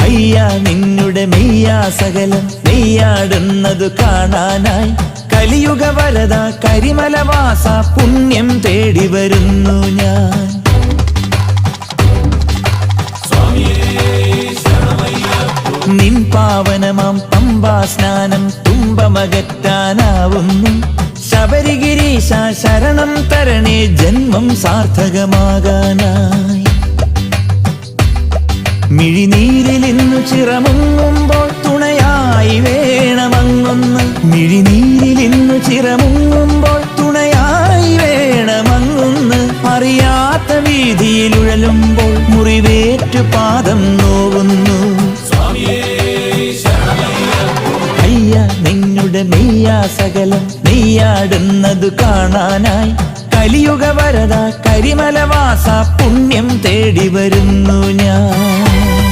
അയ്യ നിന്നുടെ മെയ്യാ സകലം നെയ്യാടുന്നതു കാണാനായി കലിയുഗ വരദ കരിമലവാസ പുണ്യം തേടി വരുന്നു ഞാൻ. നിൻ പാവനമാം പമ്പാ സ്നാനം തുമ്പമകറ്റാനാവുന്നു. ശബരിഗിരീശ ശരണം തരണേ ജന്മം സാർത്ഥകമാകാനായി. മിഴിനീരിലിന്നു ചിറമുങ്ങുമ്പോൾ തുണയായി വേണമങ്ങൊന്ന്. മിഴിനീരിലിന്നു ചിറമുങ്ങുമ്പോൾ തുണയായി വേണമങ്ങൊന്ന്. അറിയാത്ത വീതിയിലുഴലുമ്പോൾ മുറിവേറ്റു പാദം നോവുന്നു. അയ്യ നിന്നുടെ മെയ്യാ സകലം നെയ്യാടുന്നതു കാണാനായി കലിയുഗ വരദ കരിമലവാസ പുണ്യം തേടി വരുന്നു ഞാൻ.